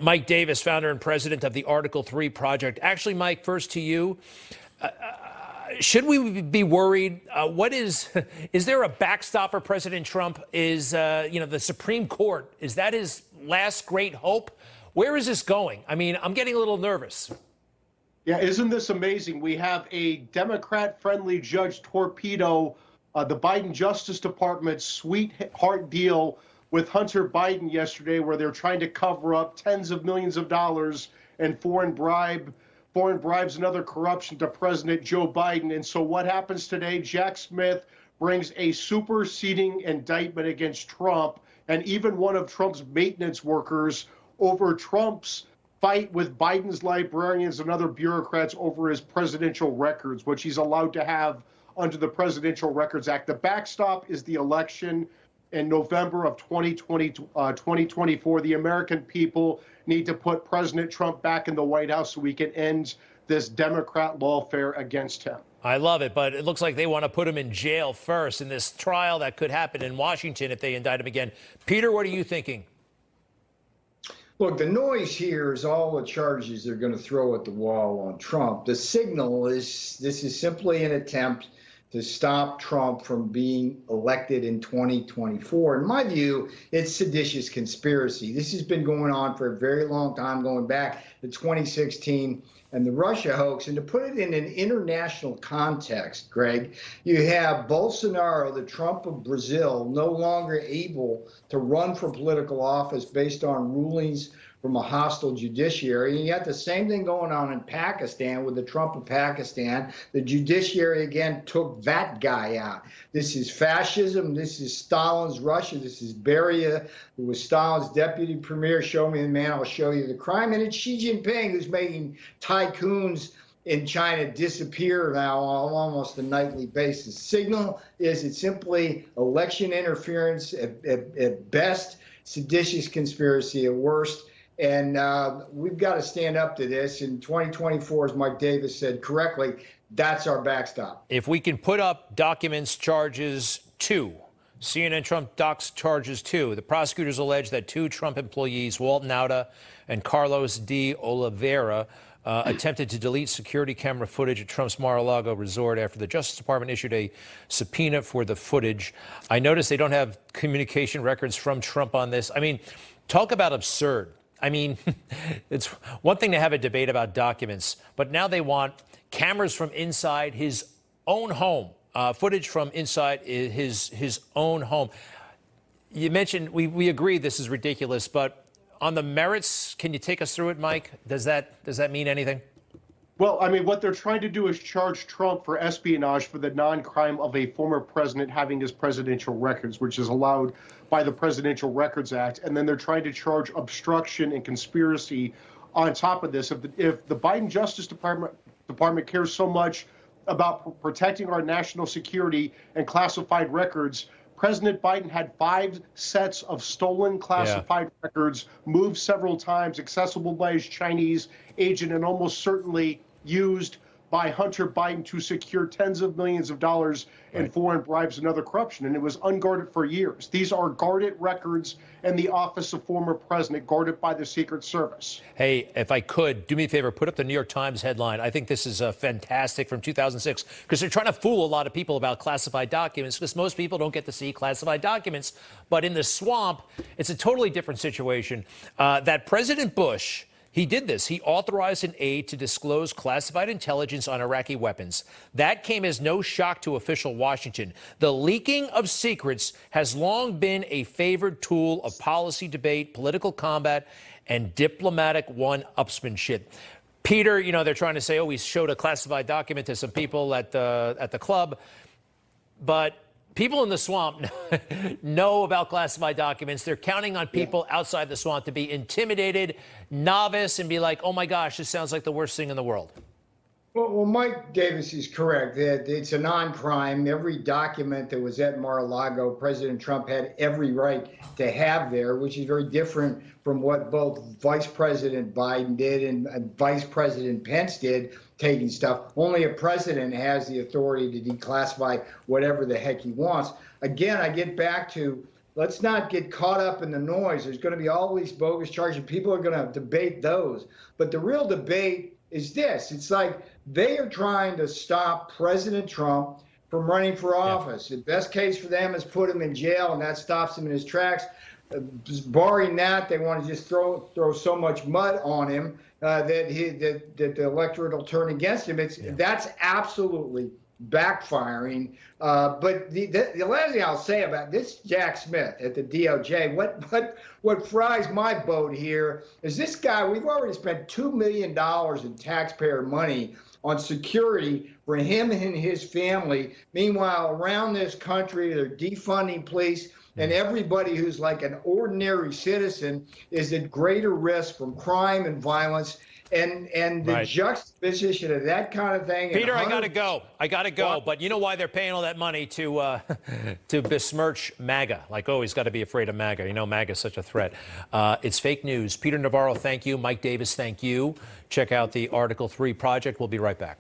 Mike Davis, founder and president of the Article 3 Project. Actually, Mike, first to you. Should we be worried? Is there a backstop for President Trump? Is, the Supreme Court, is that his last great hope? Where is this going? I mean, I'm getting a little nervous. Yeah, isn't this amazing? We have a Democrat-friendly judge torpedo the Biden Justice Department's sweetheart deal with Hunter Biden yesterday, where they're trying to cover up tens of millions of dollars in foreign bribes and other corruption to President Joe Biden. And so what happens today? Jack Smith brings a superseding indictment against Trump and even one of Trump's maintenance workers over Trump's fight with Biden's librarians and other bureaucrats over his presidential records, which he's allowed to have under the Presidential Records Act. The backstop is the election in November of 2024. The American people need to put President Trump back in the White House so we can end this Democrat lawfare against him. I love it, but it looks like they want to put him in jail first in this trial that could happen in Washington if they indict him again. Peter, what are you thinking? Look, the noise here is all the charges they're going to throw at the wall on Trump. The signal is this is simply an attempt to stop Trump from being elected in 2024. In my view, it's seditious conspiracy. This has been going on for a very long time, going back to 2016 and the Russia hoax. And to put it in an international context, Greg, you have Bolsonaro, the Trump of Brazil, no longer able to run for political office based on rulings from a hostile judiciary. And you got the same thing going on in Pakistan with the Trump of Pakistan. The judiciary again took that guy out. This is fascism. This is Stalin's Russia. This is Beria, who was Stalin's deputy premier. Show me the man, I'll show you the crime. And it's Xi Jinping who's making tycoons in China disappear now on almost a nightly basis. Signal is it's simply election interference at best, seditious conspiracy at worst. And we've got to stand up to this. In 2024, as Mike Davis said correctly, that's our backstop. If we can put up documents, charges 2, CNN Trump docs charges 2. The prosecutors allege that 2 Trump employees, Walt Nauta and Carlos D. Oliveira, attempted to delete security camera footage at Trump's Mar-a-Lago resort after the Justice Department issued a subpoena for the footage. I noticed they don't have communication records from Trump on this. I mean, talk about absurd. I mean, it's one thing to have a debate about documents, but now they want cameras from inside his own home, footage from inside his own home. You mentioned, we agree this is ridiculous, but on the merits, can you take us through it, Mike? Does that mean anything? Well, I mean, what they're trying to do is charge Trump for espionage for the non-crime of a former president having his presidential records, which is allowed by the Presidential Records Act. And then they're trying to charge obstruction and conspiracy on top of this. If the Biden Justice Department cares so much about protecting our national security and classified records, President Biden had 5 sets of stolen classified records, moved several times, accessible by his Chinese agent, and almost certainly used by Hunter Biden to secure tens of millions of dollars in foreign bribes and other corruption. And it was unguarded for years. These are guarded records in the office of former president, guarded by the Secret Service. Hey, if I could, do me a favor, put up the New York Times headline. I think this is fantastic from 2006, because they're trying to fool a lot of people about classified documents, because most people don't get to see classified documents. But in the swamp, it's a totally different situation. That President Bush, he did this. He authorized an aide to disclose classified intelligence on Iraqi weapons. That came as no shock to official Washington. The leaking of secrets has long been a favored tool of policy debate, political combat, and diplomatic one-upsmanship. Peter, they're trying to say, oh, we showed a classified document to some people at the club. But people in the swamp know about classified documents. They're counting on people outside the swamp to be intimidated, novice, and be like, oh, my gosh, this sounds like the worst thing in the world. Well, Mike Davis is correct. It's a non-crime. Every document that was at Mar-a-Lago, President Trump had every right to have there, which is very different from what both Vice President Biden did and Vice President Pence did, taking stuff. Only a president has the authority to declassify whatever the heck he wants. Again, I get back to let's not get caught up in the noise. There's going to be all these bogus charges. People are going to debate those. But the real debate is this. It's like they are trying to stop President Trump from running for office. The best case for them is put him in jail, and that stops him in his tracks. Barring that, they want to just throw so much mud on him that the electorate will turn against him. That's absolutely backfiring. But the last thing I'll say about this Jack Smith at the DOJ, what fries my boat here is this guy. We've already spent $2 million in taxpayer money on security for him and his family. Meanwhile, around this country, they're defunding police, and everybody who's like an ordinary citizen is at greater risk from crime and violence. And the juxtaposition of that kind of thing. Peter, I gotta go. But you know why they're paying all that money to besmirch MAGA? Like, oh, he's got to be afraid of MAGA. You know, MAGA is such a threat. It's fake news. Peter Navarro, thank you. Mike Davis, thank you. Check out the Article 3 project. We'll be right back.